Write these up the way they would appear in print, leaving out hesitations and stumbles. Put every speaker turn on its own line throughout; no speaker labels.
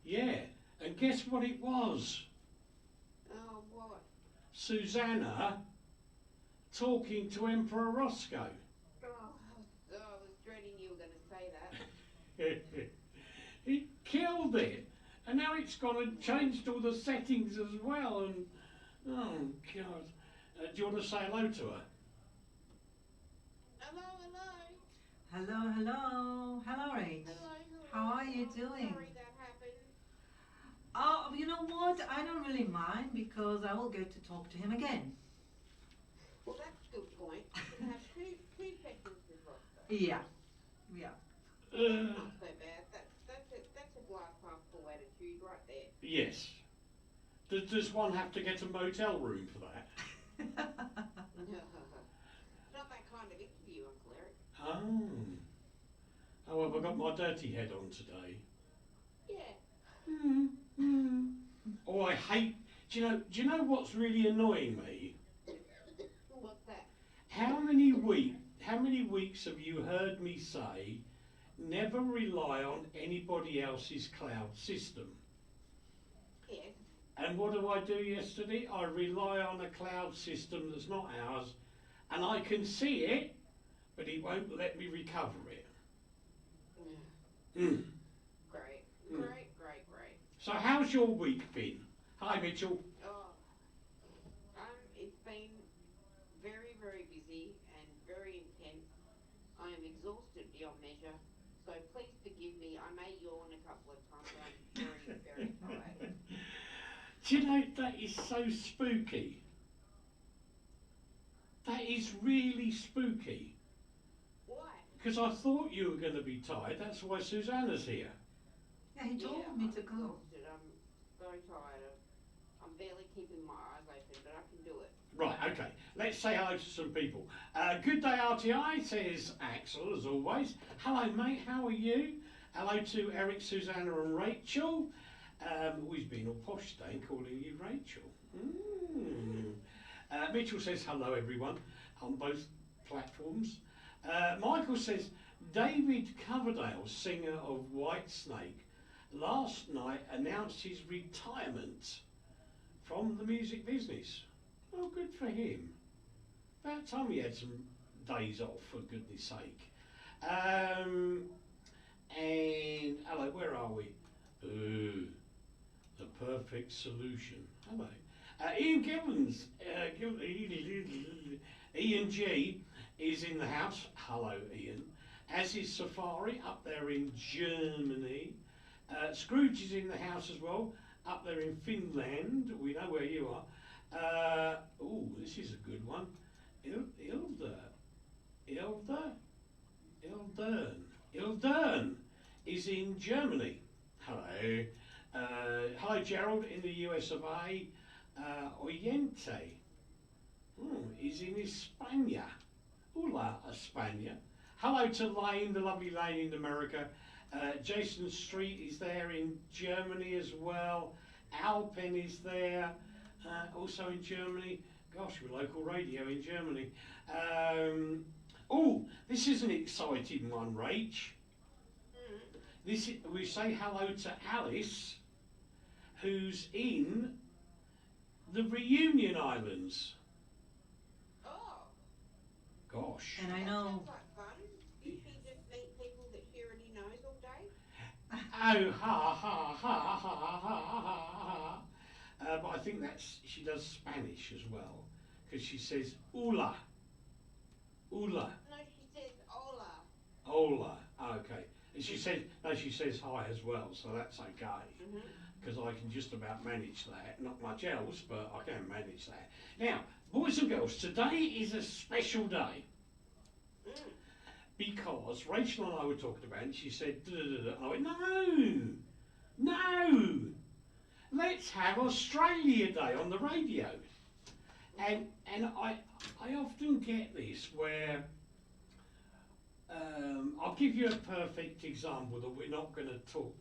Yeah, and guess what it was?
Oh, what?
Susanna talking to Emperor Roscoe.
Oh, I was dreading you were going to say that.
He killed it, and now it's gone and changed all the settings as well. And oh God, do you want to say hello to her?
Hello, hello.
Hello, hello. Hello, Rach.
Hello, hello.
How are you
I'm
doing?
sorry that happened.
Oh, you know what? I don't really mind because I will get to talk to him again.
Well, that's a good point. You can have two sessions with Roscoe.
Yeah.
That's not so bad. That's a glass half full attitude right there.
Yes. Does one have to get a motel room for that?
It's not that kind of interview, Uncle Eric.
Oh. Oh, have I got my dirty head on today?
Yeah.
Oh, I hate. Do you know what's really annoying me?
What's that?
How many weeks have you heard me say, never rely on anybody else's cloud system?
Yes.
And what do I do yesterday? I rely on a cloud system that's not ours, and I can see it, but it won't let me recover it. Mm.
Great.
So how's your week been? Hi, Mitchell.
Oh, it's been very, very busy and very intense. I am exhausted beyond measure, so please forgive me. I may yawn a couple of times. I'm very, very tired.
Do you know, that is so spooky. That is really spooky.
Why?
Because I thought you were going to be tired. That's why Susanna's here.
Yeah, he told me to go.
Exhausted. I'm very tired. I'm barely keeping my eyes open, but I can do it.
Right, okay. Let's say hello to some people. Good day, RTI, says Axel, as always. Hello, mate. How are you? Hello to Eric, Susanna and Rachel. Always been all posh today, calling you Rachel. Mitchell says hello, everyone, on both platforms. Michael says, David Coverdale, singer of Whitesnake, last night announced his retirement from the music business. Oh, good for him. About time he had some days off, for goodness sake. And hello, where are we? The perfect solution. Hello. Ian Givens, Ian G is in the house. Hello, Ian. As is Safari up there in Germany. Scrooge is in the house as well, up there in Finland. We know where you are. Oh, this is a good one. Ildern is in Germany. Hello. Hello, Gerald in the US of A. Oyente is in España. Hola, España. Hello to Lane, the lovely Lane in America. Jason Street is there in Germany as well. Alpen is there, also in Germany. Gosh, we're local radio in Germany. Oh, this is an exciting one, Rach. We say hello to Alice, who's in the Reunion Islands.
Oh.
Gosh.
And I
That
know.
sounds like fun. You should just meet people that she already knows all day.
Oh, ha ha ha ha ha ha ha. But I think she does Spanish as well, because she says hola. Hola.
No, she says hola.
Hola. Okay. And she says hi as well, so that's okay. Because I can just about manage that. Not much else, but I can manage that. Now, boys and girls, today is a special day. Because Rachel and I were talking about it, and she said, and I went, no, let's have Australia Day on the radio. And I often get this where, I'll give you a perfect example that we're not going to talk.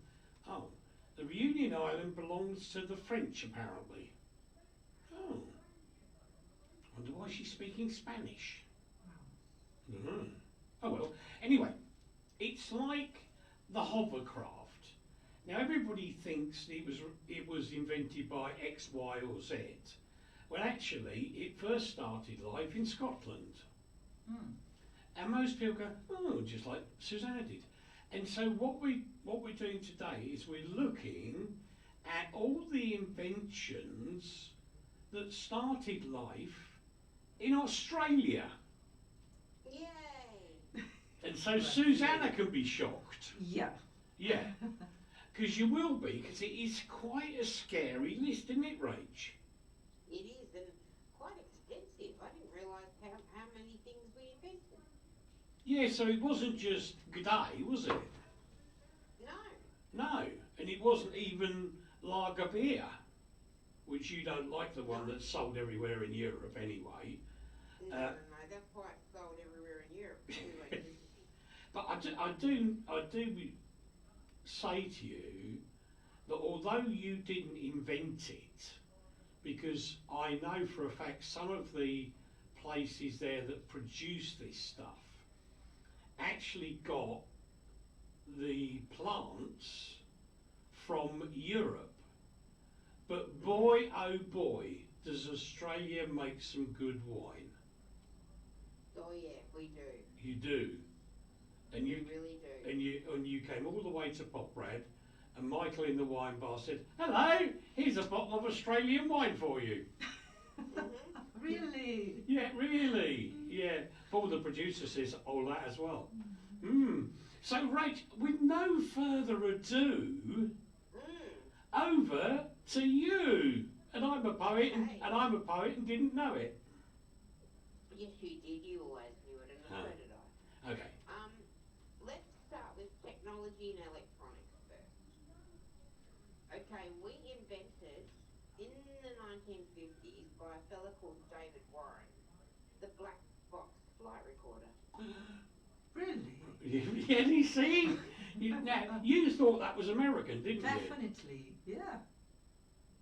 Oh, the Reunion Island belongs to the French, apparently. Oh, I wonder why she's speaking Spanish. Oh well, anyway, it's like the hovercraft. Now everybody thinks it was invented by X, Y, or Z. Well, actually, it first started life in Scotland.
Hmm.
And most people go, oh, just like Susanna did. And so what we're doing today is we're looking at all the inventions that started life in Australia.
Yay!
And so Susanna can be shocked.
Yeah.
Yeah. Because you will be, because it is quite a scary list, isn't it, Rach?
It is, and quite extensive. I didn't realise how many things we invented.
Yeah, so it wasn't just G'day, was it?
No.
No. And it wasn't even lager beer, which you don't like, the one that's sold everywhere in Europe anyway.
No, that's why it's sold everywhere in Europe. Anyway.
But I do say to you that although you didn't invent it, because I know for a fact some of the places there that produce this stuff actually got the plants from Europe. But boy, oh boy, does Australia make some good wine.
Oh yeah, we do.
You do. And
We
you
really do.
and you came all the way to Poprad, and Michael in the wine bar said, "Hello, here's a bottle of Australian wine for you."
Really?
Yeah, really. Yeah. Paul, the producer, says all that as well. So, Rach, with no further ado, over to you. And I'm a poet, and I'm a poet, and didn't know it.
Yes, you did. You always knew it, and so did I.
Okay.
Let's start with technology and electronics first. Okay, we invented in the 1950s by a fella called David Warren the black box flight recorder.
Really?
Yeah, you see? Now, you thought that was American, didn't you?
Definitely. Yeah.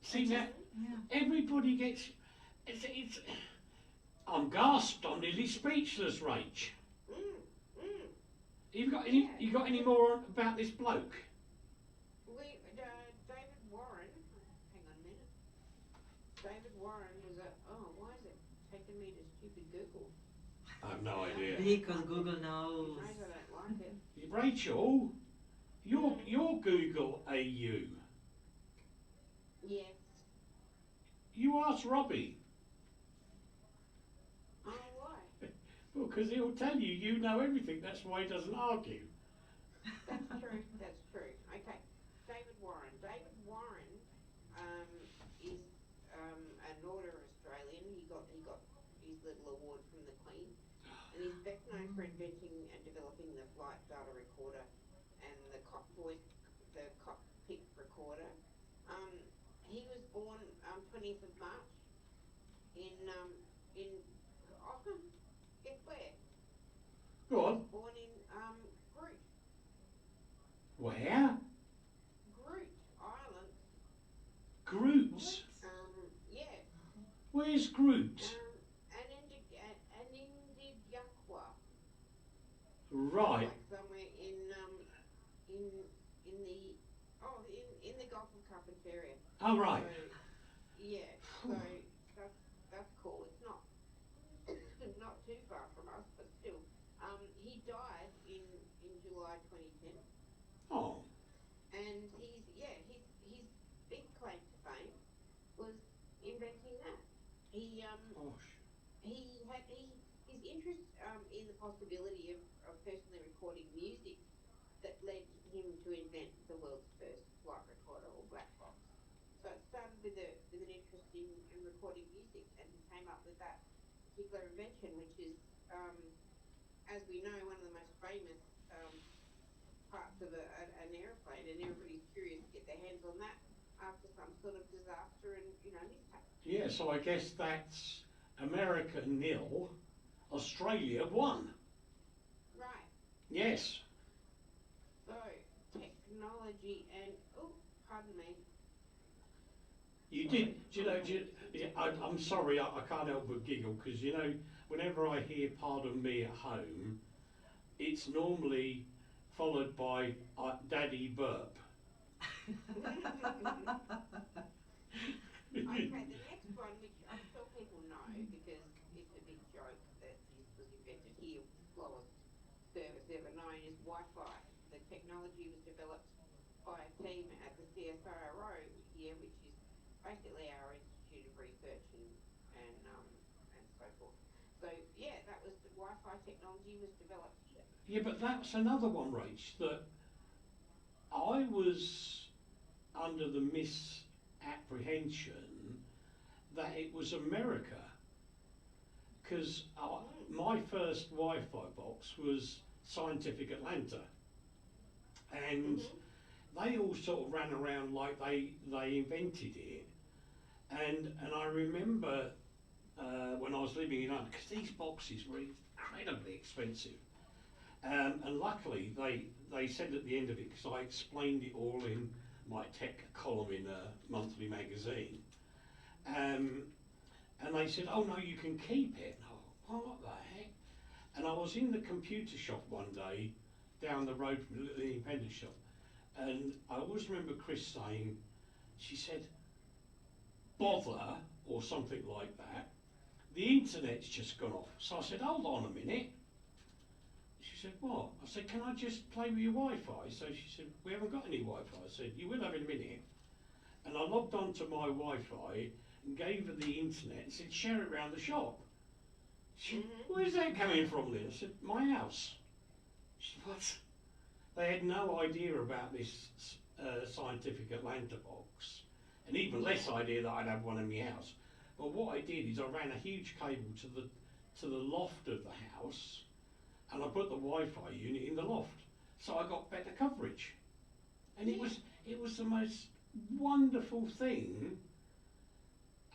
See, now,
Yeah.
everybody gets... It's I'm gasped, I'm nearly speechless, Rach. You got any more about this bloke?
David Warren, hang on a minute. David Warren was why is it taking me to stupid Google?
I have no idea.
Because Google knows.
I don't like it.
Rachel, you're Google AU.
Yes.
You ask Robbie.
Oh, why?
Well, because he'll tell you you know everything. That's why he doesn't argue.
That's true. That's true. Okay. David Warren. David Warren is an order Australian. He got his little award from the Queen, and he's best known for inventing and developing the flight data recorder and the cockpit recorder. He was born 20th of March in guess where?
Go on.
Born in Groot.
Where?
Groot Island.
Groot.
Yeah.
Where's Groot?
Anindiyakwa.
Right.
Like somewhere in the Gulf of Carpentaria.
Oh, right.
So, yeah. So that's cool. It's not not too far from us, but still. He died in July 2010.
Oh.
And his big claim to fame was inventing that. He his interest in the possibility of personally recording music that led him to invent the world's first flight recorder or black box. So it started with an interest in recording music, and he came up with that particular invention, which is, as we know, one of the most famous parts of an aeroplane, and everybody's curious to get their hands on that after some sort of disaster and mishap.
Yeah, so I guess that's America 0, Australia 1.
Right.
Yes.
So technology and pardon me.
You did. I'm sorry, I can't help but giggle because whenever I hear "pardon me" at home, it's normally followed by "Daddy burp."
technology was developed by a team at the CSIRO here, which is basically our Institute of Research and so forth. So yeah, that was the Wi-Fi technology was developed here.
Yeah, but that's another one, Rach, that I was under the misapprehension that it was America, because my first Wi-Fi box was Scientific Atlanta, and they all sort of ran around like they invented it, and I remember when I was living in London, because these boxes were incredibly expensive, and luckily they said at the end of it, because I explained it all in my tech column in a monthly magazine, and they said, oh no, you can keep it. And I thought, what the heck? And I was in the computer shop one day down the road from the independent shop, and I always remember Chris saying, she said, bother, or something like that, the internet's just gone off. So I said, hold on a minute. She said, what? I said, can I just play with your Wi-Fi? So she said, we haven't got any Wi-Fi. I said, you will have in a minute. And I logged onto my Wi-Fi and gave her the internet and said, share it around the shop. She said, where's that coming from then? I said, my house. She said, what? They had no idea about this Scientific Atlanta box, and even less idea that I'd have one in my house. But what I did is I ran a huge cable to the loft of the house, and I put the Wi-Fi unit in the loft, so I got better coverage. And it was the most wonderful thing.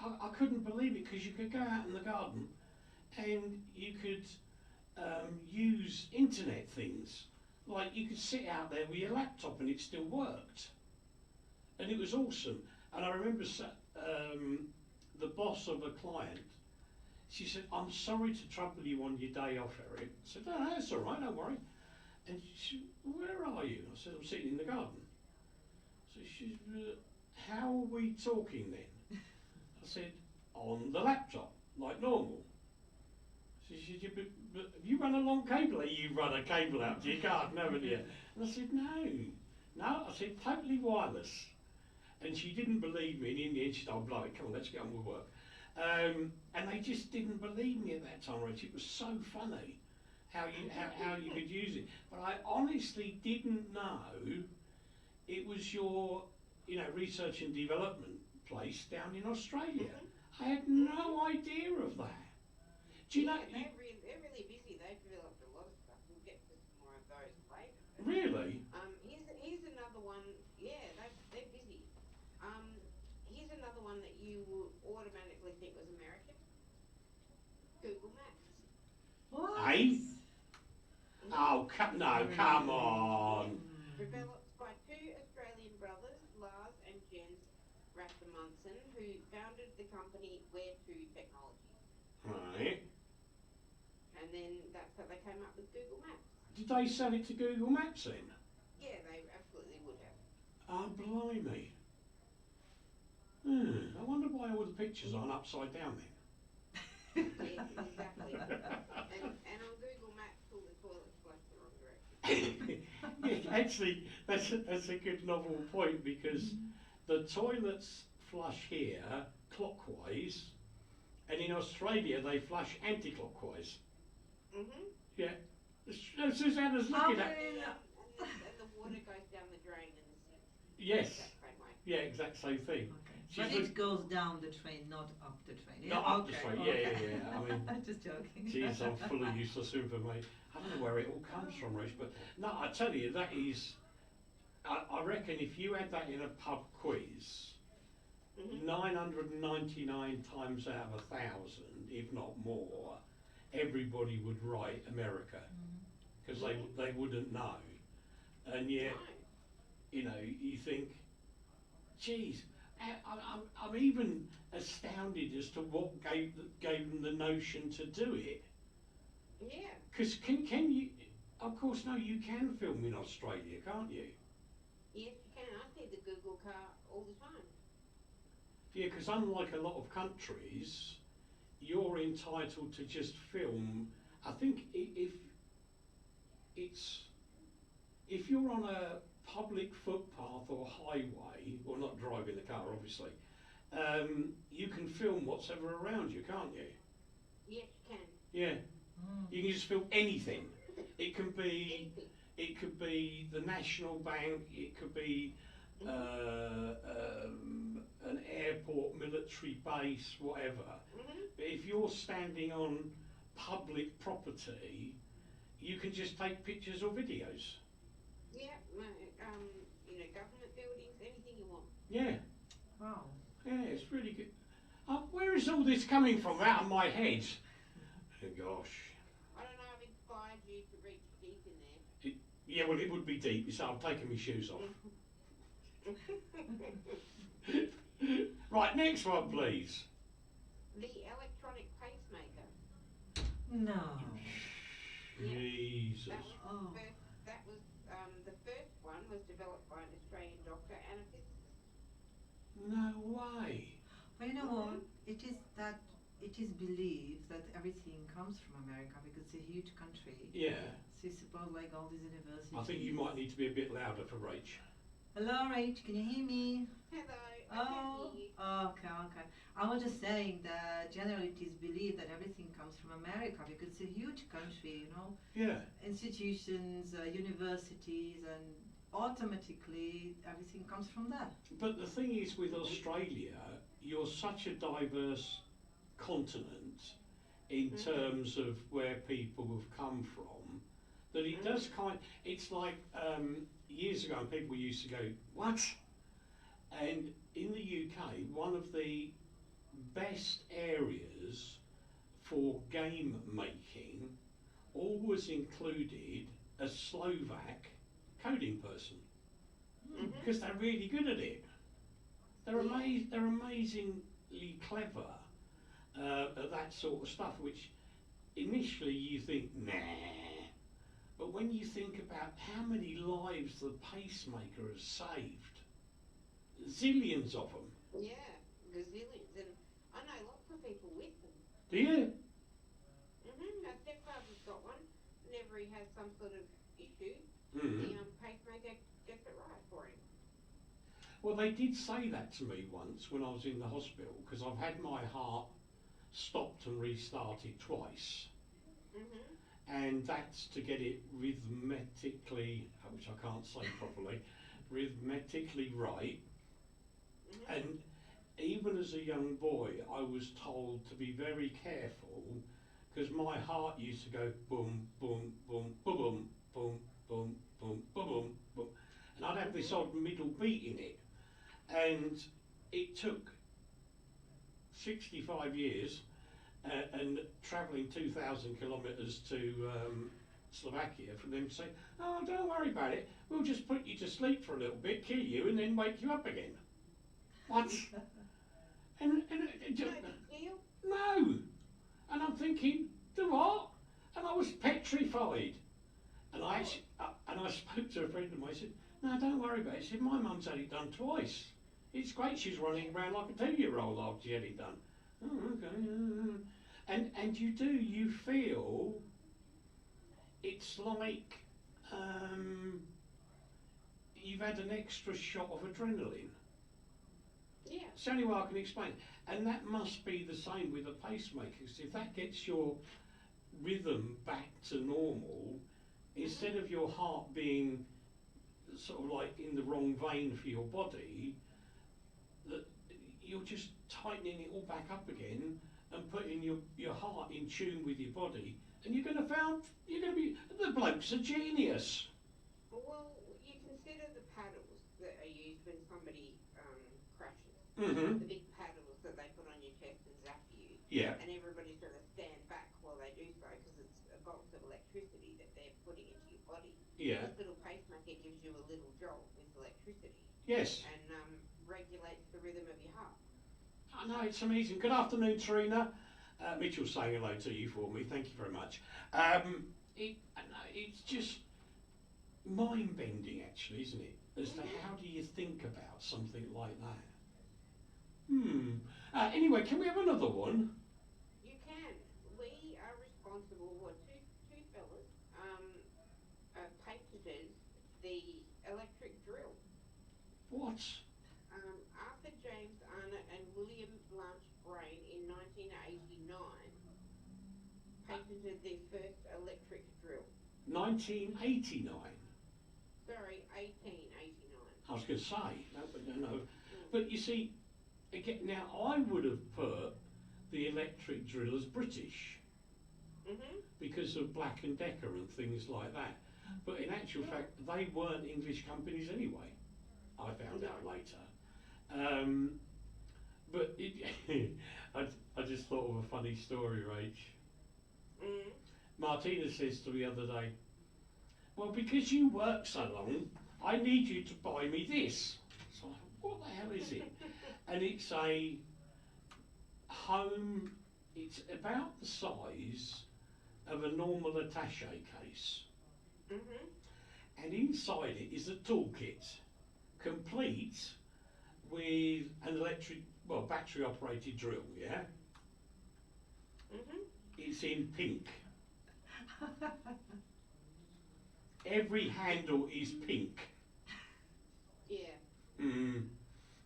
I couldn't believe it, because you could go out in the garden and you could use internet things. Like you could sit out there with your laptop and it still worked. And it was awesome. And I remember the boss of a client, she said, I'm sorry to trouble you on your day off, Eric. I said, no, that's all right, don't worry. And she said, where are you? I said, I'm sitting in the garden. So she said, how are we talking then? I said, on the laptop, like normal. So she said, but you run a long cable. You run a cable out to your garden, haven't you? And I said, no. I said, totally wireless. And she didn't believe me, and in the end she said, oh, blow it, come on, let's get on with work. And they just didn't believe me at that time, Rachel. It was so funny how you could use it. But I honestly didn't know it was your research and development place down in Australia. I had no idea of that. Do you know?
They're really busy. They've developed a lot of stuff. We'll get to some more of those later.
Really?
Here's another one. Yeah, they're busy. Here's another one that you would automatically think was American. Google Maps.
What?
Hey? Oh, come on.
Developed by two Australian brothers, Lars and Jens Rasmussen, who founded the company Where2 Technologies.
Right.
And then that's how they came up with Google Maps.
Did they sell it to Google Maps then?
Yeah, they absolutely would have.
Oh, blimey. I wonder why all the pictures aren't upside down then.
Yeah, exactly. And on Google Maps, all the toilets flush the wrong direction.
Yeah, actually, that's a good novel point, because the toilets flush here clockwise, and in Australia they flush anti-clockwise. Yeah. Susanna's looking at.
And the water goes down the drain in the sink.
Yes.
Exact same way.
Yeah, exact same thing.
Okay.
She's
But it goes down the train, not up the train. Yeah,
Not up
okay,
the train.
okay.
Yeah. I mean,
Just joking.
geez, I'm full of useless information. I don't know where it all comes from, Rach, but no, I tell you, that is. I reckon if you had that in a pub quiz, 999 times out of 1,000, if not more, everybody would write America, because they wouldn't know. And yet, you think, geez, I'm even astounded as to what gave them the notion to do it.
Yeah.
Because can you, of course, no, you can film in Australia, can't you?
Yes, you can. I see the Google car all the time.
Yeah, because unlike a lot of countries, you're entitled to just film. I think if it's if you're on a public footpath or highway, or not driving the car obviously, you can film what's ever around you, can't you?
Yes, you can.
Yeah,
Mm.
you can just film anything. It can be, it could be the National Bank, it could be an airport, military base, whatever. But if you're standing on public property, you can just take pictures or videos.
Yeah, government buildings, anything you want.
Yeah,
Wow.
yeah, it's really good. Where is all this coming from out of my head? Oh, gosh.
I don't know, I've inspired you to reach deep in there.
Yeah, well, it would be deep, so I'm taking my shoes off. Right, next one, please.
The electronic pacemaker.
No.
Yeah.
Jesus.
Oh.
The first one was developed by an Australian doctor and a physicist.
No way.
But you know what? It is believed that everything comes from America because it's a huge country.
Yeah.
So you suppose like all these universities.
I think you might need to be a bit louder for Rach.
Hello, Rach. Can you hear me?
Hello, I
Oh,
can hear you.
okay. I was just saying that generally it is believed that everything comes from America because it's a huge country, you know,
Yeah.
institutions, universities, and automatically everything comes from there.
But the thing is, with Australia, you're such a diverse continent in terms of where people have come from, that it does it's like years ago people used to go, what? And in the UK, one of the best areas for game making always included a Slovak coding person, because they're really good at it. They're amazingly clever at that sort of stuff, which initially you think, nah. But when you think about how many lives the pacemaker has saved, zillions of them.
Yeah, gazillions. And I know lots of people with them.
Do you?
My stepfather's got one. Whenever he has some sort of issue,
Mm.
the pacemaker gets it right for him.
Well, they did say that to me once when I was in the hospital, because I've had my heart stopped and restarted twice. And that's to get it rhythmically, which I can't say properly, rhythmically right. And even as a young boy, I was told to be very careful, because my heart used to go boom, boom, boom, boom, boom, boom, boom, boom, boom, boom, boom. And I'd have this odd middle beat in it. And it took 65 years and travelling 2,000 kilometres to Slovakia for them to say, oh, don't worry about it, we'll just put you to sleep for a little bit, kill you, and then wake you up again. What? and
No big deal.
no. And I'm thinking, do what? And I was petrified. And I spoke to a friend of mine. I said, no, don't worry about it. He said, my mum's had it done twice. It's great, she's running around like a 2-year-old after she had it done. Oh, okay. And you feel it's like you've had an extra shot of adrenaline.
Yeah.
It's the only way I can explain it. And that must be the same with a pacemaker, because if that gets your rhythm back to normal, instead of your heart being sort of like in the wrong vein for your body, that you're just tightening it all back up again and putting your heart in tune with your body, and you're going to be, the bloke's a genius.
Well, you consider the paddles that are used when somebody crashes.
Mm-hmm.
The big paddles that they put on your chest and zap you.
Yeah.
And everybody's got to stand back while they do so, because it's a bolt of electricity that they're putting into your body.
Yeah.
This little pacemaker gives you a little jolt with electricity.
Yes.
And regulates the rhythm of your heart.
I know, it's amazing. Good afternoon, Trina. Mitchell's saying hello to you for me. Thank you very much. It's just mind-bending, actually, isn't it? As to how do you think about something like that? Anyway, can we have another one?
You can. We are responsible, two fellas, patented
What?
Arthur James Arnott and William Blanche Brain in 1989 patented their first electric drill.
1989.
Sorry, 1889.
I was going to say, no. But you see, again, now I would have put the electric drill as British because of Black and Decker and things like that. But in actual fact, they weren't English companies anyway. I found out later. But I just thought of a funny story, Rach. Martina says to me the other day, well, because you work so long, I need you to buy me this. So I thought, what the hell is it? And it's a home, it's about the size of a normal attaché case. And inside it is a toolkit, complete with an battery operated drill, yeah? It's in pink. Every handle is pink.
Yeah.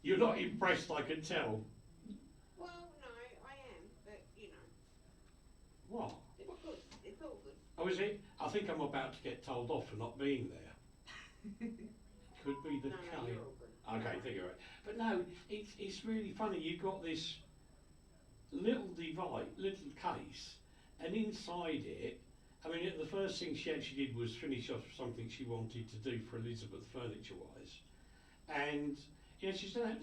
You're not impressed, I can tell.
Well, no, I am, but you know.
What?
It's good. It's all good.
Oh, is it? I think I'm about to get told off for not being there. Could be the
No,
case.
you're all good.
Okay, I think you're right. But no, it's really funny. You've got this little case, and inside it, I mean, the first thing she actually did was finish off something she wanted to do for Elizabeth furniture-wise. And, you know, she's done that,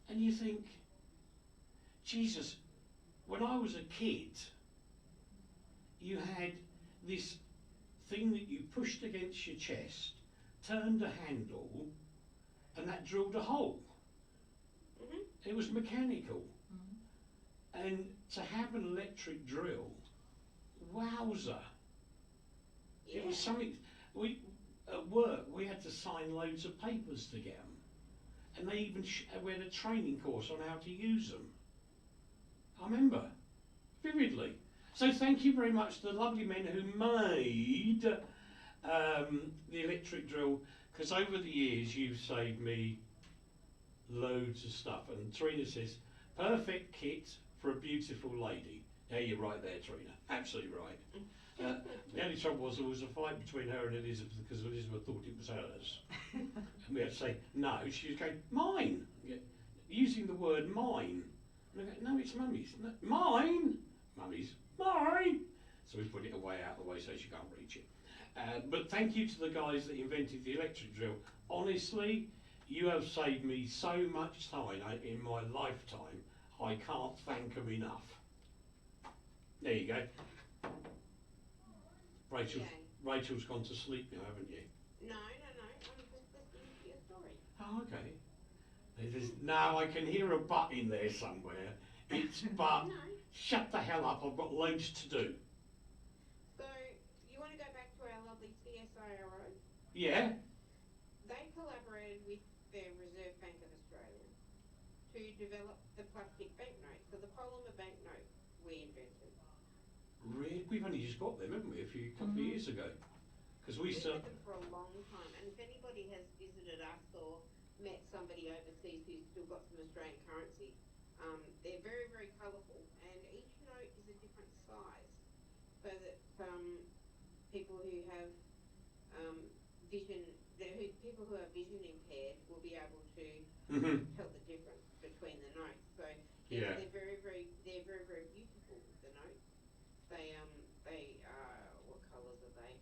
and you think, Jesus, when I was a kid, you had this thing that you pushed against your chest, turned a handle, and that drilled a hole. It was mechanical. And to have an electric drill, wowzer.
Yeah.
It was something, at work, we had to sign loads of papers to get them. And they even, we had a training course on how to use them. I remember, vividly. So thank you very much to the lovely men who made the electric drill, because over the years you've saved me loads of stuff. And Trina says, perfect kit for a beautiful lady. Yeah, you're right there, Trina. Absolutely right. The only trouble was there was a fight between her and Elizabeth because Elizabeth thought it was hers. And we had to say, no. She was going, mine. Using the word mine. And I go, no, it's Mummy's. No, mine? Mummy's. Mine. So we put it away out of the way so she can't reach it. But thank you to the guys that invented the electric drill. Honestly, you have saved me so much time in my lifetime. I can't thank them enough. There you go. Rachel's gone to sleep now, haven't you?
No. I'm just listening to your story.
Oh, okay. Now I can hear a but in there somewhere. It's but.
No.
Shut the hell up, I've got loads to do.
So, you want to go back to our lovely CSIRO?
Yeah?
They collaborated with the Reserve Bank of Australia to develop the plastic banknote, so the polymer banknote we invented.
Really? We've only just got them, haven't we, a couple of years ago? Because we
We've
still...
had them for a long time, and if anybody has visited us or met somebody overseas who's still got some Australian currency, they're very, very colourful, and each note is a different size, so that people who have people who are vision impaired will be able to tell the difference between the notes. So
Yeah.
they're very, very beautiful. The notes. They are, what colours are they?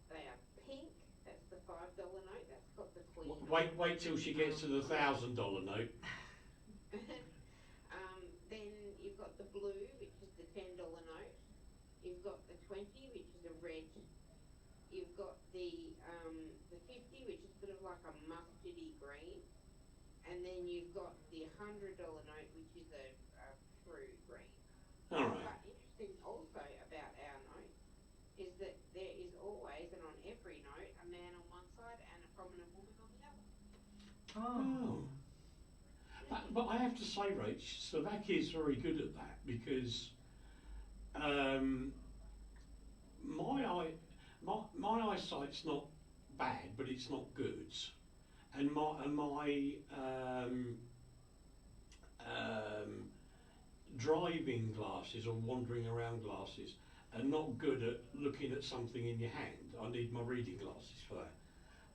They are pink. That's the $5 note. That's got the Queen.
Wait till she gets to the $1,000 note.
Then you've got the blue, which is the $10 note. You've got the 20, which is a red. You've got the 50, which is sort of like a mustardy green. And then you've got the $100 note, which is a true green.
All right.
But interesting also about our note is that there is always, and on every note, a man on one side and a prominent woman on the other.
Oh. But I have to say, Rach, Slovakia is very good at that because my eyesight's not bad, but it's not good. And my driving glasses or wandering around glasses are not good at looking at something in your hand. I need my reading glasses for that.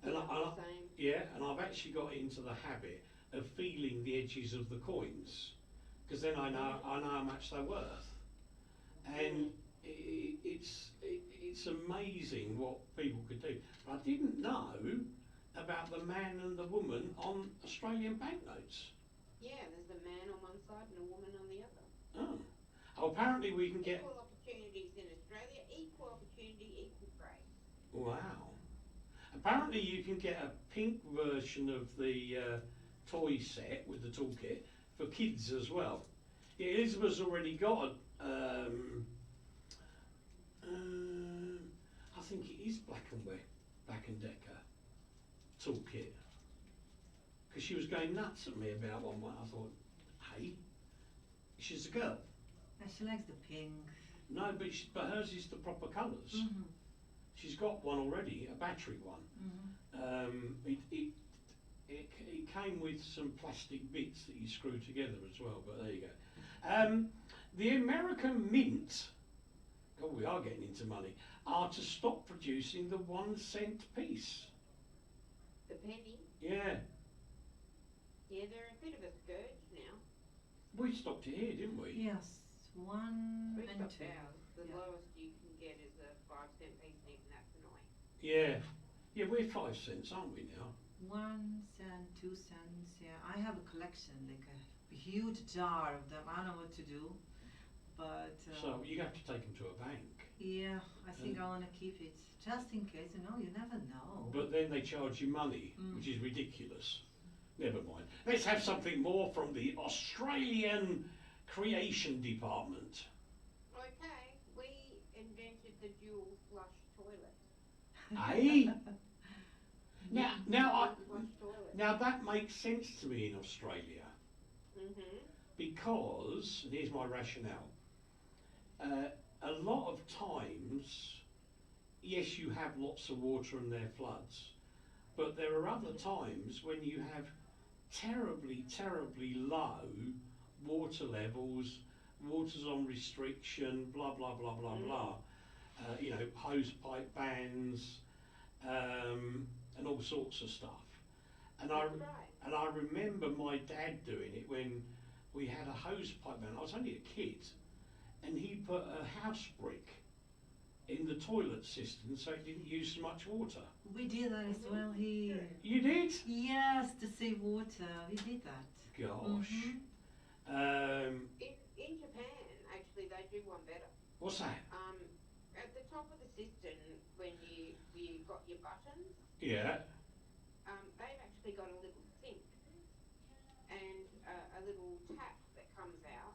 And
Same.
yeah, and I've actually got into the habit of feeling the edges of the coins, because then I know how much they're worth. And it's amazing what people could do. I didn't know about the man and the woman on Australian banknotes.
Yeah, there's a man on one side and a woman on the other.
Oh, apparently we can get.
Equal opportunities in Australia, equal opportunity, equal pay.
Wow. Apparently you can get a pink version of the toy set with the toolkit for kids as well. Yeah, Elizabeth's already got a, I think it is Black and Decker toolkit. Because she was going nuts at me about one. I thought, hey, she's a girl.
She likes the pink.
No, but hers is the proper colours.
Mm-hmm.
She's got one already, a battery one.
Mm-hmm.
It came with some plastic bits that you screw together as well, but there you go. The American Mint, God, we are getting into money, are to stop producing the 1 cent piece.
The penny,
Yeah,
yeah, they're a bit of a scourge now.
we stopped it here, didn't we?
Yes, 1
We
and
stopped
2.
ours. The
Yeah.
lowest you can get is a 5 cent piece, and even that's annoying.
Yeah, yeah, we're 5 cents, aren't we now?
1 cent, 2 cents. Yeah, I have a collection, like a huge jar of them. I don't know what to do, but
So you have to take them to a bank.
yeah, I think I want to keep it just in case. You never know.
But then they charge you money, which is ridiculous. Never mind. Let's have something more from the Australian Creation Department.
Okay, we invented the dual flush toilet.
Eh?
Dual flush toilet.
Now that makes sense to me in Australia,
Mhm.
because, and here's my rationale, a lot of times, yes, you have lots of water and there are floods, but there are other times when you have terribly, terribly low water levels, water's on restriction, blah, blah, blah, blah, blah. Hose pipe bans, and all sorts of stuff. And
That's right.
and I remember my dad doing it when we had a hose pipe ban. I was only a kid, and he put a house brick in the toilet system so it didn't use so much water.
We did that as well here.
You did?
Yes, to save water. We did that.
Gosh.
In Japan, actually, they do one better.
What's that?
At the top of the cistern, when you got your buttons,
Yeah.
they've actually got a little sink and a little tap that comes out.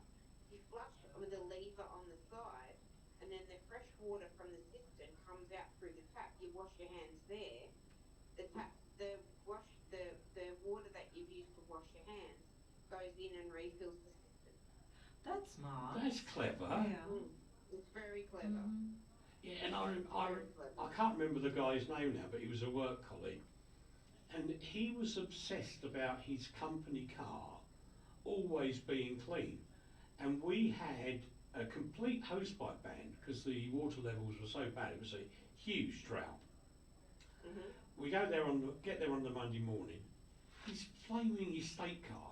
You flush with a lever on the side, and then the fresh water from the cistern comes out through the tap. You wash your hands there. The water that you've used to wash your hands goes in and refills the cistern.
That's smart.
That's clever.
Yeah.
It's very clever.
Yeah, and I can't remember the guy's name now, but he was a work colleague. And he was obsessed about his company car always being clean. And we had a complete hosepipe ban because the water levels were so bad. It was a huge drought. We get there on the Monday morning. He's flaming his state car.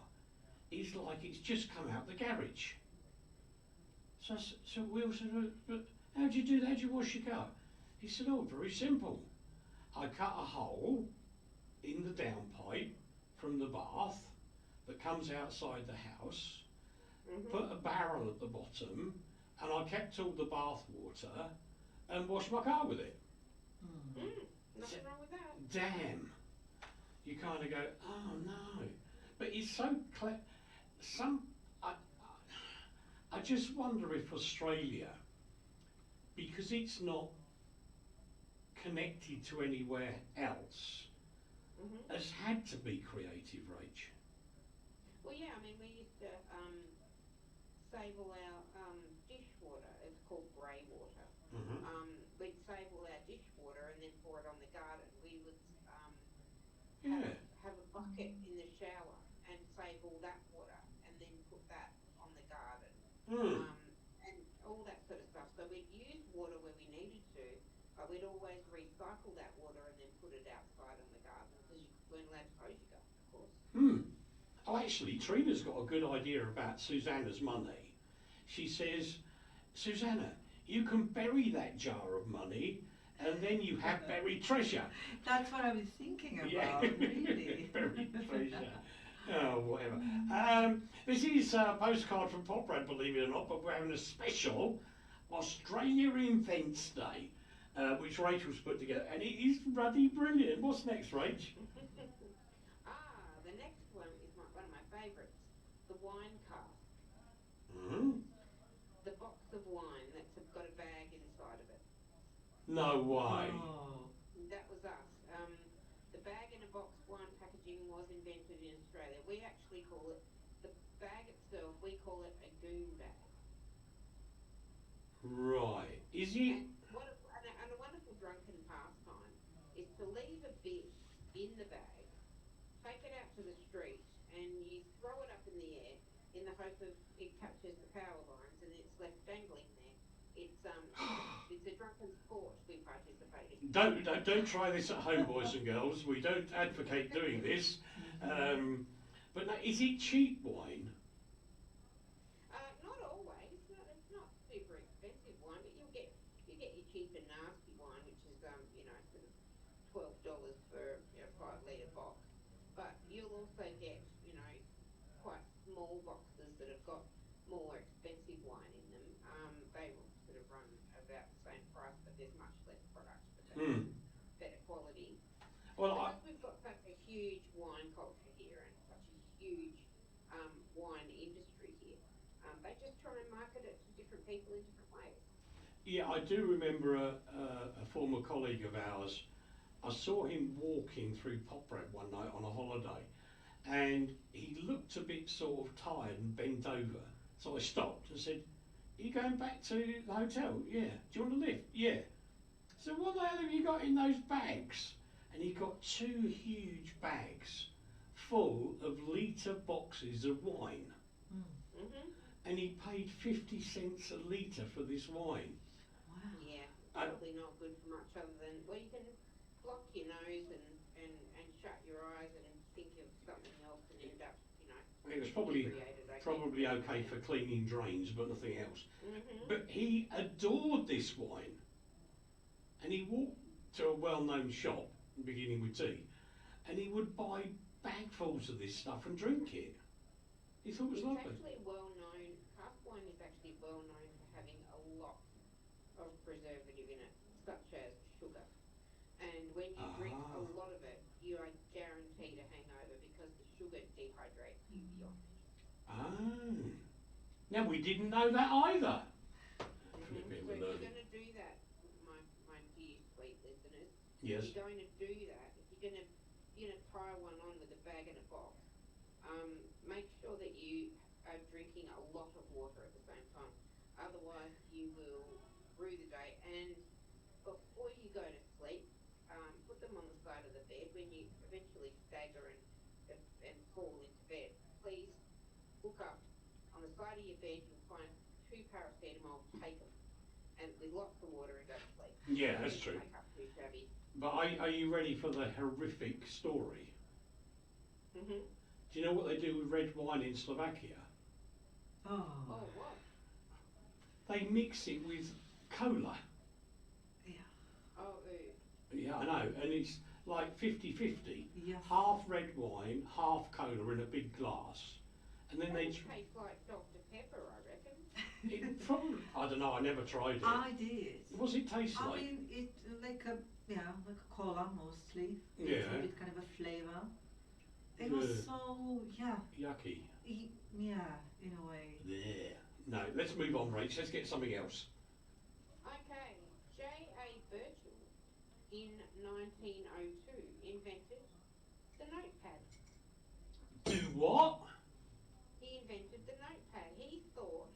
It's like it's just come out the garage. So we all said, but how'd you do that? How'd you wash your car? He said, oh, very simple. I cut a hole in the downpipe from the bath that comes outside the house, put a barrel at the bottom, and I kept all the bath water and washed my car with it.
Nothing wrong with that.
Damn. You kind of go, oh no. But it's so clever. I just wonder if Australia, because it's not connected to anywhere else, has had to be creative, Rach.
Well, yeah, I mean, we used to save all our dishwater. It's called grey water. We'd save all our dishwater and then pour it on the garden. We would
Hmm.
and all that sort of stuff. So we'd use water where we needed to, but we'd always recycle that water and then put it outside in the garden because you weren't allowed to close your garden, of course.
Hmm. Oh, actually, Trina's got a good idea about Susanna's money. She says, Susanna, you can bury that jar of money and then you have buried treasure.
That's what I was thinking about,
Yeah.
really.
Buried treasure. Oh, whatever. This is a postcard from Poprad, believe it or not, but we're having a special Australia Invents Day, which Rachel's put together, and it is bloody brilliant. What's next, Rach?
The next one is one of my favourites, the wine cask.
Hmm?
The box of wine that's got a bag inside of it.
No way.
Oh.
That was us. The bag in a box wine packaging was invented in Australia. We actually call it, the bag itself, we call it a goon bag.
Right. Is it?
And a wonderful drunken pastime is to leave a bit in the bag, take it out to the street, and you throw it up in the air in the hope of it touches the power lines and it's left dangling there. It's a drunken sport we participate in.
Don't try this at home, boys and girls. We don't advocate doing this. But no, is it cheap wine?
Not always. It's not super expensive wine, but you get your cheap and nasty wine, which is sort of $12 for a 5 litre box. But you'll also get quite small boxes that have got more expensive wine in them. They will sort of run about the same price, but there's much less product, but they're better quality.
Well,
Because we've got such a huge wine culture here and such a huge wine industry here, they just try and market it to different people in different ways.
yeah, I do remember a former colleague of ours. I saw him walking through Poprad one night on a holiday, and he looked a bit sort of tired and bent over. So I stopped and said, "Are you going back to the hotel?" "Yeah." "Do you want a lift?" "Yeah." So what the hell have you got in those bags? And he got 2 huge bags full of litre boxes of wine.
Mm-hmm.
And he paid 50 cents a litre for this wine.
Wow.
Yeah,
I-
probably not good for much other than, well, you can block your nose and shut your eyes and think of something else and end up,
It was probably
inebriated, I guess.
probably okay for cleaning drains, but nothing else.
Mm-hmm.
But he adored this wine. And he walked to a well-known shop, beginning with T, and he would buy bagfuls of this stuff and drink it. He thought it was
It's
lovely.
actually well known, cask wine is actually well known for having a lot of preservative in it, such as sugar. And when you drink a lot of it, you are guaranteed a hangover because the sugar dehydrates you beyond measure.
Ah. Now, we didn't know that either.
So
Flipping
if
with
you're
learning.
going to do that, my dear sweet listeners,
Yes.
if you're going to do that, if you're going to tie one on with a bag and a box, make sure that you are drinking a lot of water at the same time. Otherwise, you will rue the day. And before you go to sleep, put them on the side of the bed. When you eventually stagger and fall into bed, please look up. On the side of your bed, you'll find 2 paracetamol. Take them, and with lots of water, and go to sleep.
Yeah, that's
Don't
true.
Wake up too shabby.
But are you ready for the horrific story?
Mm-hmm.
Do you know what they do with red wine in Slovakia?
Oh.
Oh, what?
They mix it with cola.
Yeah.
Oh,
Yeah, I know. And it's like 50-50.
Yes.
Half red wine, half cola in a big glass. And then
that
they...
would taste like Dr. Pepper, I reckon.
It probably... I don't know, I never tried it.
I did.
What's it taste
I
like?
mean, it like a cola mostly.
Yeah.
It's a bit kind of a flavor. It was
Yeah.
so
Yucky.
yeah, in a way.
There. No, let's move on, Rach. Let's get something else.
Okay, J.A. Birchall in 1902 invented the notepad.
Do what?
He invented the notepad. He thought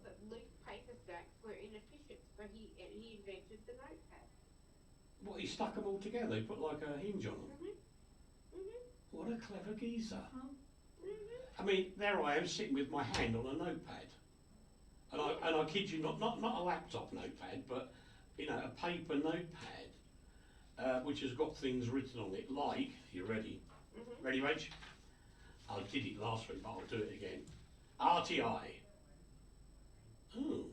that loose paper stacks were inefficient, so he invented the notepad.
What, he stuck them all together? He put like a hinge on them?
Mhm. Mhm.
What a clever geezer.
Huh?
Mhm.
I mean, there I am sitting with my hand on a notepad. And I kid you not a laptop notepad, but you know, a paper notepad, which has got things written on it, like, you ready?
Mhm.
Ready, Rach? I did it last week, but I'll do it again. RTI. Oh.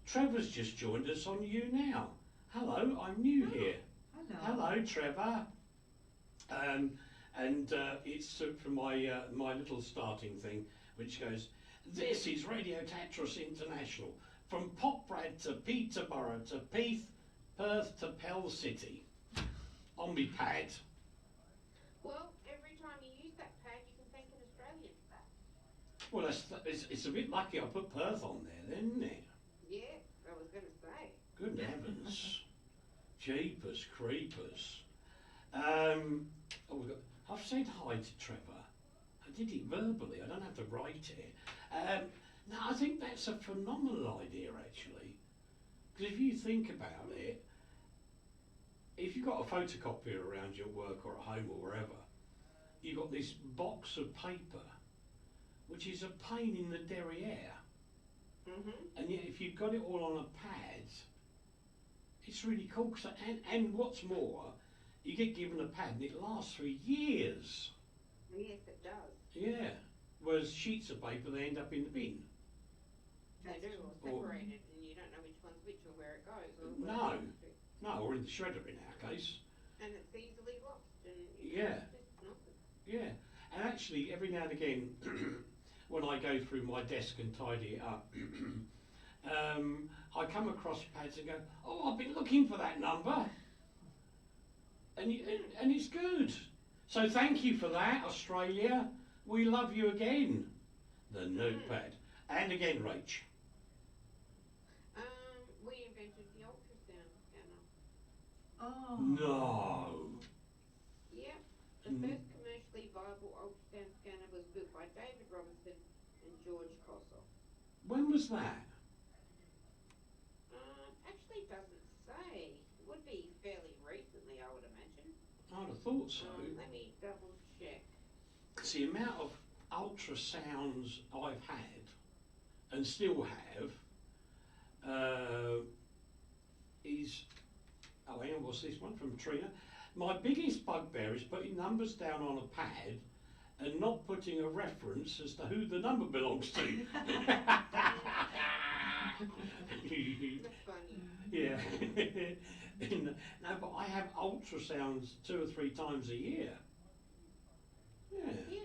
Trevor's just joined us on You Now. Hello, I'm new here. Hello, Trevor. It's from my little starting thing, which goes, this is Radio Tatras International, from Poprad to Peterborough to Perth to Pell City, on me pad.
Well, every time you use that pad, you can thank an Australian for that.
Well, it's a bit lucky I put Perth on there, then, isn't it?
Yeah, I was going to say.
Good heavens. Jeepers creepers. I've said hi to Trevor. I did it verbally, I don't have to write it. No, I think that's a phenomenal idea, actually. Because if you think about it, if you've got a photocopier around your work or at home or wherever, you've got this box of paper, which is a pain in the derriere.
Mhm.
And yet if you've got it all on a pad, it's really cool. And what's more, you get given a pad and it lasts for years.
Yes, it does.
Yeah. Whereas sheets of paper, they end up in the bin.
They do, or
Or-
separated, and you don't know which one's which or where it goes. Or
No.
where it goes to.
No, or in the shredder in our case.
And it's easily lost, and you
Yeah.
know, it's just nothing.
Yeah. And actually, every now and again, when I go through my desk and tidy it up, I come across pads and go, oh, I've been looking for that number. And it's good. So thank you for that, Australia. We love you again. The notepad. And again, Rach.
We invented the ultrasound scanner.
Oh.
No.
Yep. The first commercially viable ultrasound scanner was built by David Robinson and George Kossoff.
When was that?
Actually doesn't say. It would be fairly recently, I would imagine.
I'd have thought so.
Let me double check.
It's the amount of ultrasounds I've had and still have is, oh hang on, what's this one from Trina? My biggest bugbear is putting numbers down on a pad and not putting a reference as to who the number belongs to.
That's funny.
Yeah. No, but I have ultrasounds 2 or 3 times a year. Yeah.
Yeah.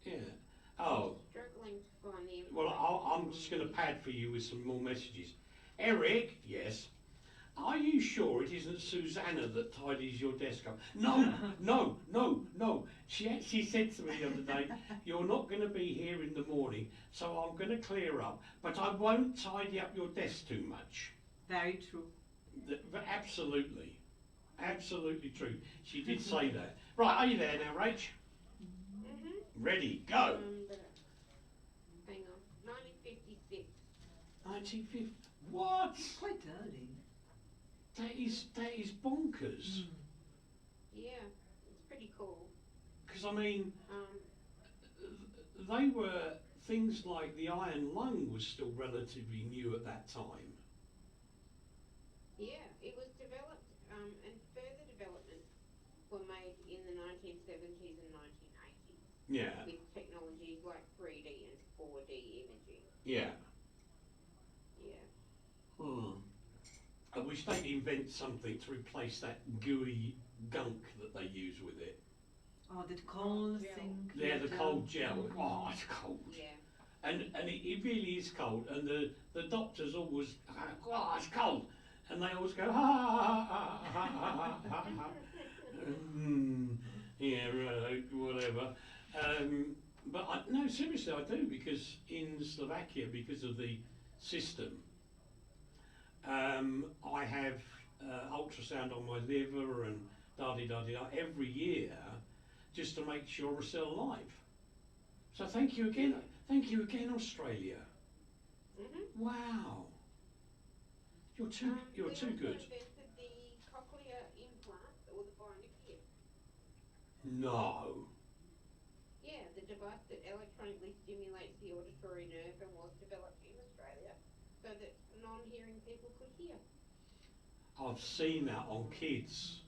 Yeah. Oh.
Struggling to find the
Well,
information.
I'm just going to pad for you with some more messages. Eric, yes. Are you sure it isn't Susanna that tidies your desk up? No, no, no, no. She actually said to me the other day, you're not going to be here in the morning, so I'm going to clear up, but I won't tidy up your desk too much.
Very true.
Absolutely. Absolutely true. She did say that. Right, are you there now, Rach? Ready, go.
Hang on. 1956.
1950. What?
Quite early.
That is bonkers.
Yeah, it's pretty cool.
Because I mean, they were things like the iron lung was still relatively new at that time.
Yeah, it was developed, and further developments were made in the 1970s and 1980s.
Yeah.
With technologies like 3D and 4D imaging.
Yeah.
Yeah.
I wish they'd invent something to replace that gooey gunk that they use with it.
Oh, that cold
Gel.
thing.
Yeah, the cold gel. Oh, it's cold.
Yeah.
And it really is cold. And the doctors always, oh, it's cold. And they always go, ha ha ha ha ha ha ha. Yeah, right, whatever. But no, seriously, I do, because in Slovakia, because of the system, I have ultrasound on my liver and da-di-da-di-da every year, just to make sure we're still alive. So thank you again, Australia. Wow, you're too
We
good.
also invented the cochlear implant or the bionic ear.
No.
a device that electronically stimulates the auditory nerve and was developed in Australia so that non-hearing people could hear.
I've seen that on kids,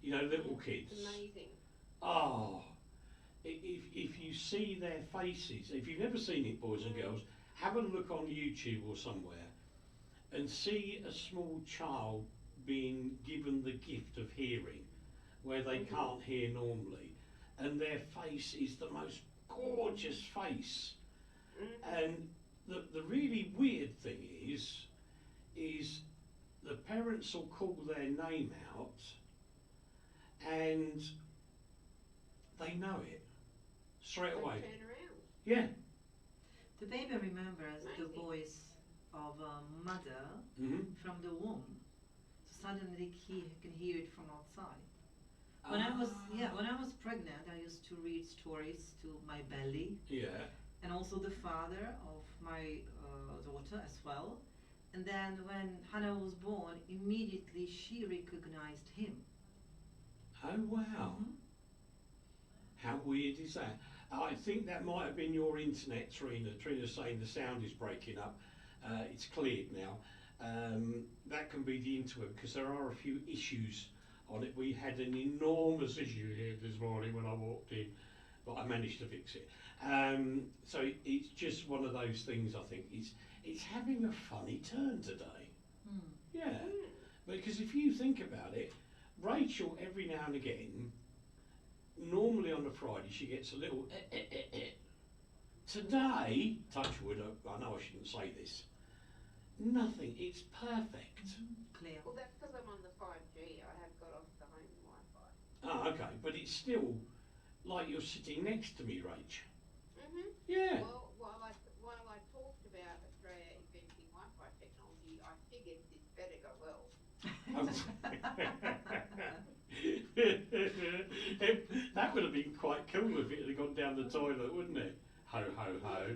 you know, little kids.
It's amazing.
Oh, if you see their faces, if you've never seen it, boys and girls, have a look on YouTube or somewhere and see a small child being given the gift of hearing where they can't hear normally, and their face is the most gorgeous face. And the really weird thing is the parents will call their name out and they know it straight
They
away.
turn around.
Yeah.
The baby remembers the
Amazing.
voice of a mother
Mm-hmm.
from the womb. So suddenly he can hear it from outside. When I was pregnant, I used to read stories to my belly,
Yeah.
and also the father of my daughter as well. And then when Hannah was born, immediately she recognized him.
Oh wow. How weird is that? I think that might have been your internet, Trina. Trina's saying the sound is breaking up. It's cleared now. That can be the internet because there are a few issues on it. We had an enormous issue here this morning when I walked in, but I managed to fix it. So it's just one of those things. I think it's having a funny turn today. Yeah, because if you think about it, Rachel every now and again, normally on a Friday she gets a little Today, touch wood, I know I shouldn't say this, nothing, it's perfect.
Clear.
Well, that's because I'm on the 5G. I have got off the home Wi-Fi.
Ah, okay, but it's still like you're sitting next to me, Rach. Yeah.
Well, while I talked about Australia inventing Wi-Fi technology, I figured this better go well.
That would have been quite cool if it had gone down the toilet, wouldn't it? Ho, ho, ho.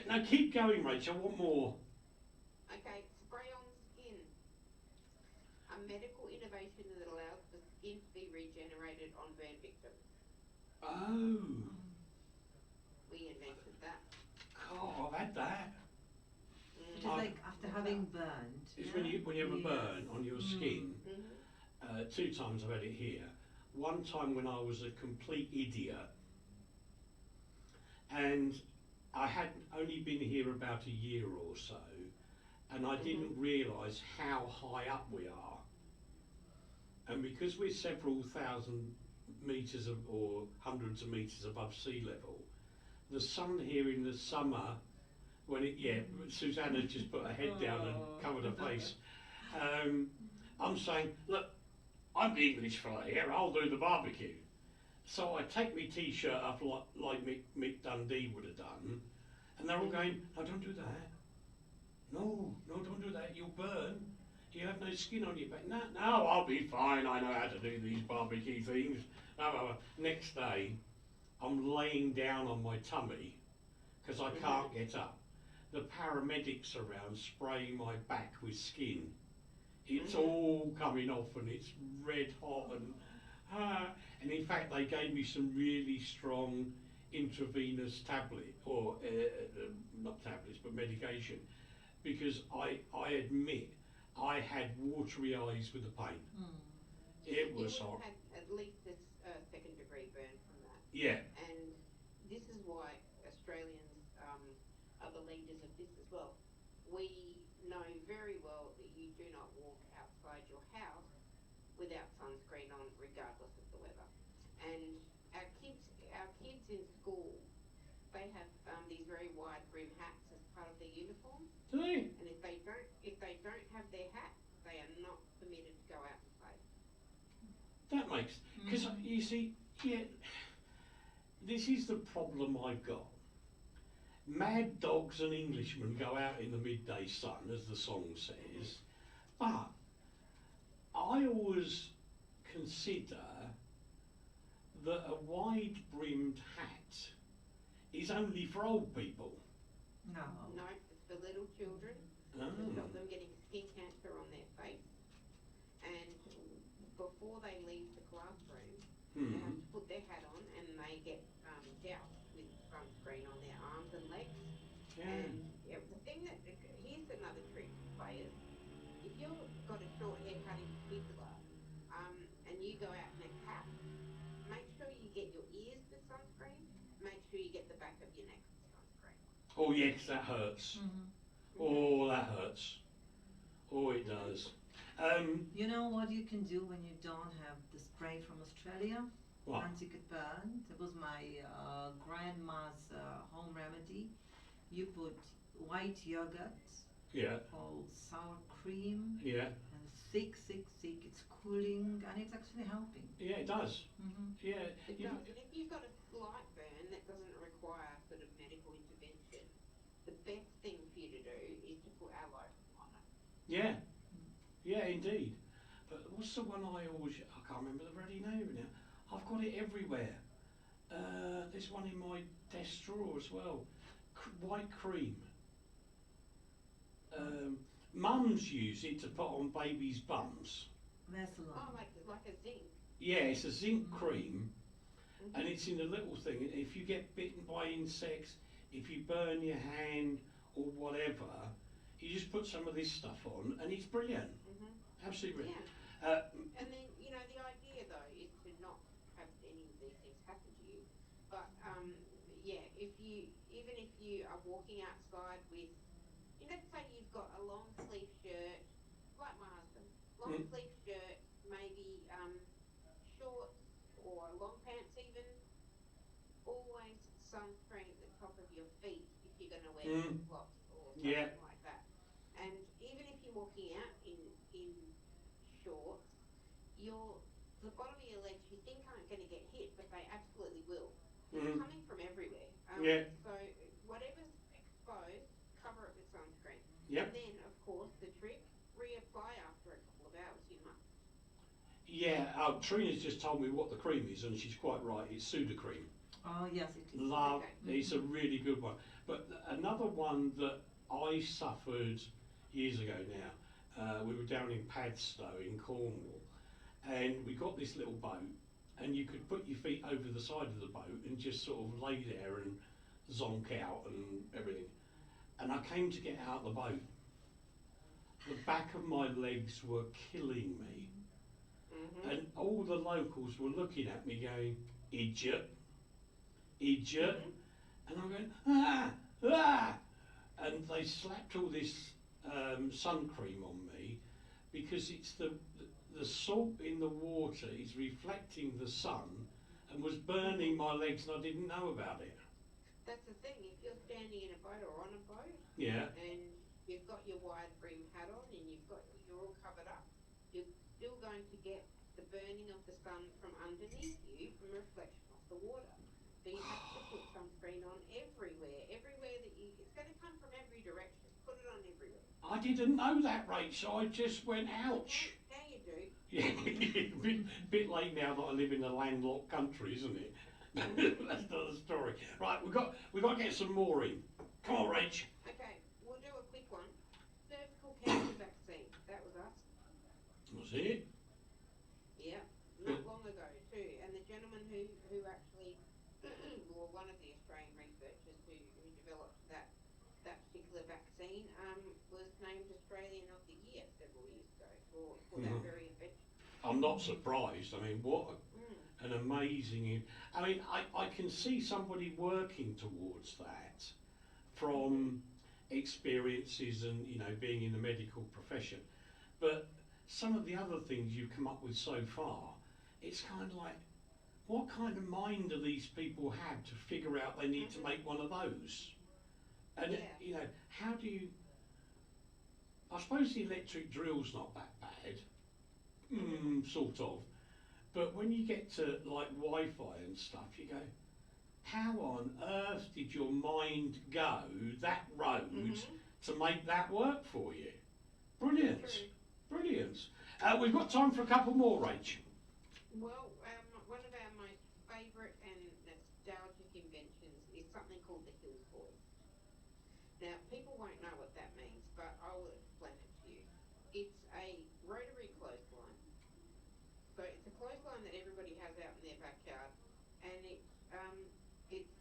Now keep going, Rachel, I want more.
Okay, spray on skin. A medical innovation that allows the skin to be regenerated on burn victims.
Oh,
We invented that.
God, I've had that.
Which is like after having burned.
It's when you have a burn on your skin. 2 times I've had it here. One time when I was a complete idiot, and I had only been here about a year or so, and I didn't realise how high up we are. And because we're several thousand metres or hundreds of metres above sea level, the sun here in the summer, when Susanna just put her head down and covered her face. I'm saying, look, I'm the English fella here, I'll do the barbecue. So I take my t-shirt up like Mick Dundee would have done, and they're all going, no, don't do that. No, don't do that, you'll burn. You have no skin on your back. No, I'll be fine, I know how to do these barbecue things. No. Next day, I'm laying down on my tummy, because I can't get up. The paramedics around spraying my back with skin. It's all coming off and it's red hot and in fact they gave me some really strong intravenous tablet or not tablets but medication, because I admit I had watery eyes with the pain. It was hot.
You had at least a second degree burn from that.
Yeah.
And this is why Australians are the leaders of this as well. We know very well that you do not walk outside your house without sunscreen on, regardless of the weather. And our kids in school, they have these very wide brim hats as part of their uniform.
Do they?
And if they don't have their hat, they are not permitted to go out and play.
That makes, because you see, this is the problem I've got. Mad dogs and Englishmen go out in the midday sun, as the song says, but I always consider that a wide-brimmed hat is only for old people.
No.
No, it's for little children to stop them getting skin cancer on their face. And before they leave the classroom, they have to put their hat on, and they get doused with sunscreen on their arms and legs.
Yeah.
And the thing that, here's another trick, players. If you've got a short haircut in particular, and you go out in a cap, make sure you get your ears with sunscreen, make sure you get the back of your neck with sunscreen.
Oh yeah, 'cause that hurts. Oh, that hurts. Oh, it does.
You know what you can do when you don't have the spray from Australia?
What?
Anti-cut burn. That was my grandma's home remedy. You put white yogurt
Yeah,
or sour cream
yeah,
and thick. It's cooling and it's actually helping.
yeah, it does. Yeah,
It
you-
does. And if you've got a slight burn that doesn't require sort of medical intervention, the best thing for you to do is to put aloe on it.
yeah, yeah, indeed. But what's the one I always, I can't remember the bloody name of it now. I've got it everywhere. There's one in my desk drawer as well. White cream. Mums use it to put on babies' bums.
Vaseline.
Oh, like a zinc.
Yeah, it's a zinc cream, and it's in a little thing. If you get bitten by insects, if you burn your hand or whatever, you just put some of this stuff on, and it's brilliant. Absolutely brilliant.
Yeah. And then, you know, the idea though is to not have any of these things happen to you. But yeah, even if you are walking outside with, let's say you've got a long sleeve shirt, like my husband, long sleeve shirt, maybe shorts or long pants even, always sunscreen at the top of your feet if you're going to wear flip-flops or something like that. And even if you're walking out in shorts, the bottom of your legs you think aren't going to get hit, but they absolutely will. They're coming from everywhere. So whatever's exposed, cover it with sunscreen.
Yep.
And then, of course, the trick, reapply after a couple of hours, you must.
Yeah, Trina's just told me what the cream is, and she's quite right. It's Sudocreme.
Oh yes, it is.
Love,
Okay.
it's a really good one. But another one that I suffered years ago now, we were down in Padstow in Cornwall, and we got this little boat, and you could put your feet over the side of the boat and just sort of lay there and zonk out and everything. And I came to get out of the boat. The back of my legs were killing me. And all the locals were looking at me going, idiot, idiot. And I'm going, ah. And they slapped all this sun cream on me because it's the salt in the water is reflecting the sun and was burning my legs, and I didn't know about it.
That's the thing, if you're standing in a boat or on a boat,
Yeah.
and you've got your wide brim hat on and you're all covered up, you're still going to get the burning of the sun from underneath you from reflection off the water. So you have to put sunscreen on everywhere that it's going to come from every direction. Put it on everywhere.
I didn't know that, Rachel. I just went, ouch.
Now you do.
Yeah, bit late now that I live in a landlocked country, isn't it? That's another story. Right, we've got to get some more in. Come on, Rach.
Okay, we'll do a quick one. Cervical cancer vaccine. That was us.
Was it?
Yeah, not long ago too. And the gentleman who actually, or one of the Australian researchers who developed that particular vaccine, was named Australian of the Year several years ago for that very invention.
I'm not surprised. I mean, what an amazing... I mean, I can see somebody working towards that from experiences and, you know, being in the medical profession. But some of the other things you've come up with so far, it's kind of like, what kind of mind do these people have to figure out they need to make one of those? And, you know, how do you... I suppose the electric drill's not that bad, sort of. But when you get to, like, Wi-Fi and stuff, you go, how on earth did your mind go that road to make that work for you? Brilliant. Brilliant. We've got time for a couple more, Rach.
Well, one of our most favourite and nostalgic inventions is something called the Hills Hoist. Now, people won't know what that means, but I will explain it to you. It's a rotary clothesline. So it's a clothesline that everybody has out in their backyard, and it's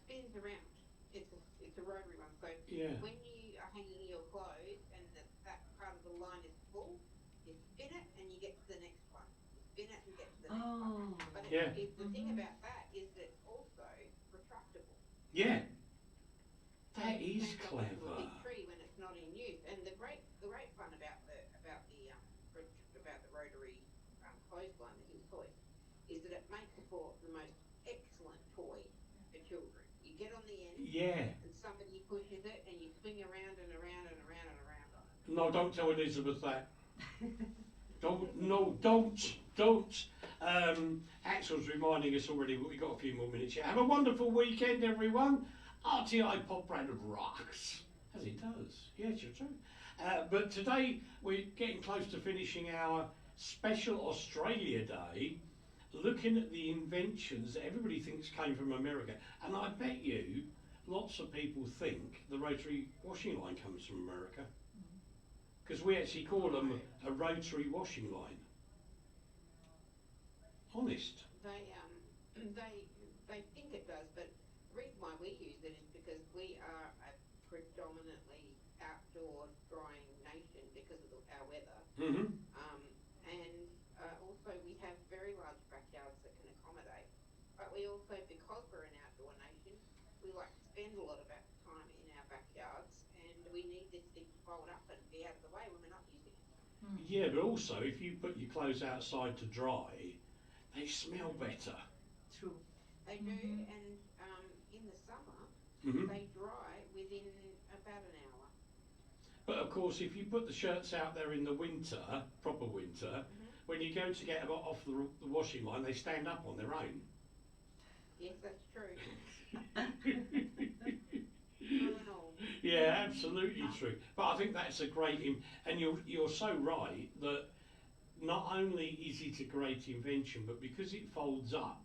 spins around. It's a rotary one. So
Yeah.
when you are hanging your clothes and that part of the line is full, you spin it and you get to the next one. You spin it and get to the next one.
Oh.
But
Yeah.
the thing about that is that it's also retractable.
Yeah.
So
That
it
is
hangs onto
clever.
a big tree when it's not in use. And the great fun about the rotary clothesline, the Hills hoist, is that it makes for the most excellent toy for children. You get on the end,
Yeah.
and somebody pushes it, and you swing around and around and around and around on it.
No, don't tell Elizabeth that. Don't. Axel's reminding us already, but we've got a few more minutes yet. Have a wonderful weekend, everyone. RTI Poprad rocks, as it does. Yes, you're true. But today we're getting close to finishing our special Australia Day, looking at the inventions that everybody thinks came from America. And I bet you lots of people think the rotary washing line comes from America. Because we actually call them a rotary washing line. Honest.
They think it does, but the reason why we use it is because we are a predominantly outdoor drying nation because of our weather.
Mm-hmm.
Also we have very large backyards that can accommodate. But we also, because we're an outdoor nation, we like to spend a lot of our time in our backyards, and we need this thing to fold up and be out of the way when we're not using it.
Yeah, but also if you put your clothes outside to dry, they smell better.
True.
They do, and in the summer,
Mm-hmm.
they dry within about an hour.
But of course, if you put the shirts out there in the winter, proper winter, when you go to get them off the washing line, they stand up on their own.
Yes, that's true. Not at all.
Yeah, absolutely true. But I think that's a great, and you're so right that not only is it a great invention, but because it folds up,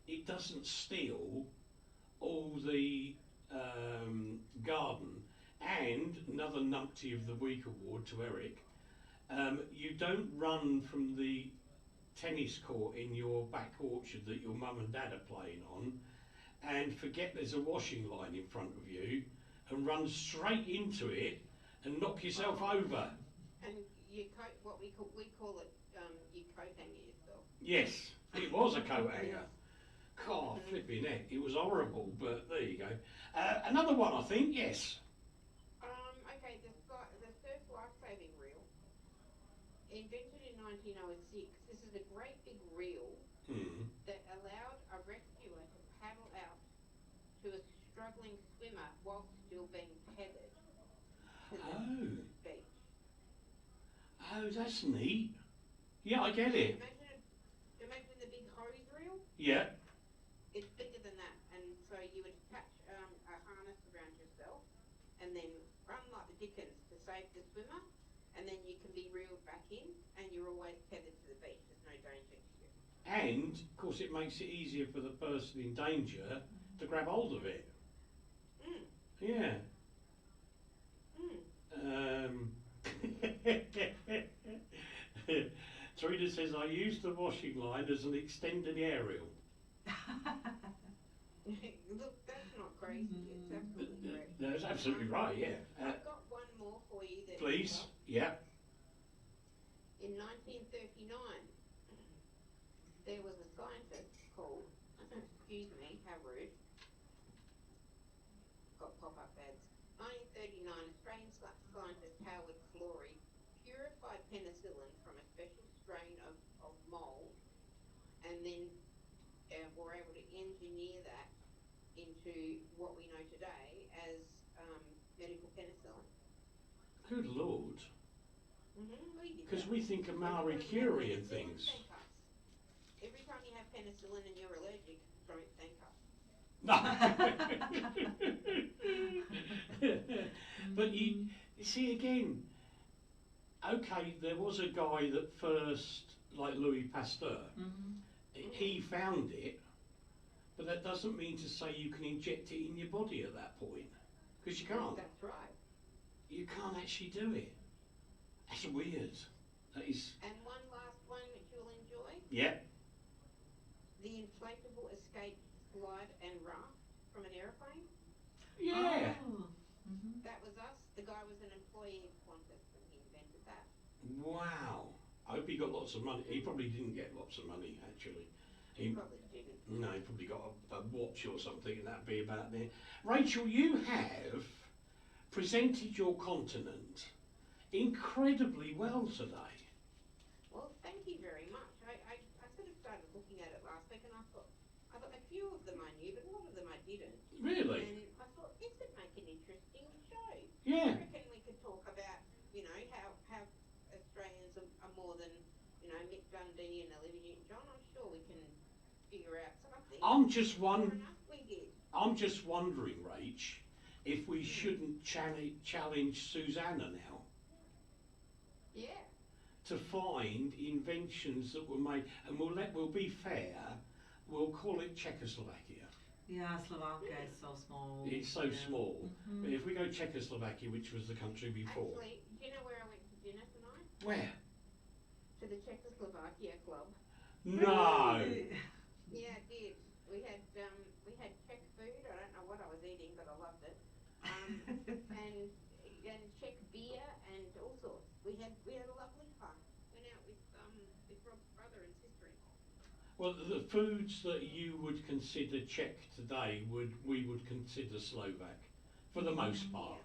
it doesn't steal all the garden. And another numpty of the week award to Eric, you don't run from the tennis court in your back orchard that your mum and dad are playing on and forget there's a washing line in front of you and run straight into it and knock yourself over.
And you coat, we call it, you coat hanger yourself.
Yes, it was a coat hanger. God, flipping heck, it was horrible, but there you go. Another one, I think, yes.
Okay, the Surf Lifesaving Reel, invented in 1906. This is a great big reel that allowed a rescuer to paddle out to a struggling swimmer whilst still being tethered to the beach.
Oh, that's neat. Yeah, I get it.
Imagine the big hose reel.
Yeah.
It's bigger than that, and so you would attach a harness around yourself and then run like the dickens to save the swimmer, and then you can be reeled back in and you're always tethered to the beach. There's no danger to you.
And, of course, it makes it easier for the person in danger to grab hold of it. Yeah. Trina says, I use the washing line as an extended aerial.
Look, that's not crazy. It's absolutely correct.
That's absolutely right, yeah.
I've got one more for you. That
Please, yeah.
In 1939, there was a scientist called, excuse me, how rude, got pop-up ads. 1939, Australian scientist Howard Florey purified penicillin from a special strain of mould, and then were able to engineer that into what we know today as medical penicillin.
Good Lord. Because
Because
we think of Marie Curie and things.
Every time you have penicillin and you're allergic, don't thank us.
But you see again, okay, there was a guy that first, like Louis Pasteur, he found it, but that doesn't mean to say you can inject it in your body at that point, because you can't.
That's right.
You can't actually do it. That's weird. That is.
And one last one which you'll enjoy.
Yeah.
The inflatable escape slide and raft from an aeroplane.
Yeah.
Oh. Mhm.
That was us. The guy was an employee of Qantas and he invented that.
Wow. I hope he got lots of money. He probably didn't get lots of money, actually.
He probably didn't.
No, he probably got a watch or something, and that'd be about there. Rachel, you have presented your continent incredibly well today.
Well, thank you very much. I sort of started looking at it last week and I thought a few of them I knew, but a lot of them I didn't.
Really?
And I thought this would make an interesting show.
Yeah.
I reckon we could talk about, you know, how Australians are more than, you know, Mick Dundee and Olivia Newton-John. I'm sure we can figure out something.
I'm just
Sure enough, we did.
wondering, Rach, if we shouldn't challenge Susanna now
Yeah.
to find inventions that were made, and we'll be fair. We'll call it Czechoslovakia.
Yeah, Slovakia is so small.
It's so
yeah.
small.
Mhm.
But if we go Czechoslovakia, which was the country before,
Actually, do you know where I went to dinner tonight?
where?
To the Czechoslovakia Club.
No.
Really?
Yeah, it did. We had Czech food. I don't know what I was eating, but I loved it. And Czech beer and all sorts. We had a lovely time. Went out with Rob's brother and sister-in-law.
Well, the foods that you would consider Czech today we would consider Slovak, for the most part.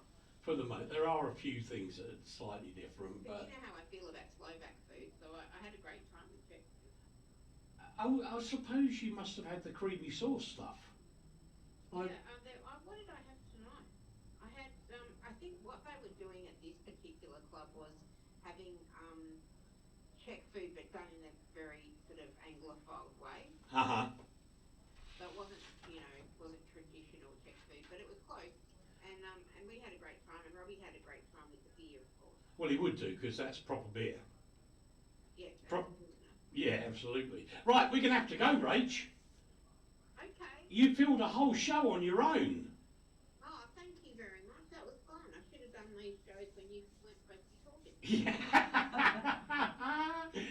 There are a few things that are slightly different,
But
but
you know how I feel about Slovak food, so I had a great time with Czech food.
I suppose you must have had the creamy sauce stuff.
Or-
Yeah, what did I have tonight? I had, I think what they were doing at this particular club was having Czech food, but done in a very sort of Anglophile way. So it wasn't, you know, wasn't traditional Czech food, but it was close. And we had a great time, and Robbie had a great time with the beer, of course.
Well, he would do, because that's proper beer.
Yeah,
Pro-
that's good enough.
Yeah, absolutely. Right, we're going to have to go, Rach.
Okay.
You filled a whole show on your own.
Oh, thank you very much. That was fun. I should have done these shows when you weren't supposed to be talking.
Yeah.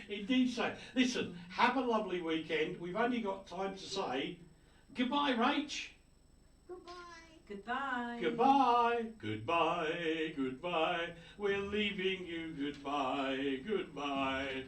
Indeed so. Listen, have a lovely weekend. We've only got time to say goodbye, Rach.
Goodbye.
Goodbye.
Goodbye, goodbye, goodbye. We're leaving you. Goodbye, goodbye.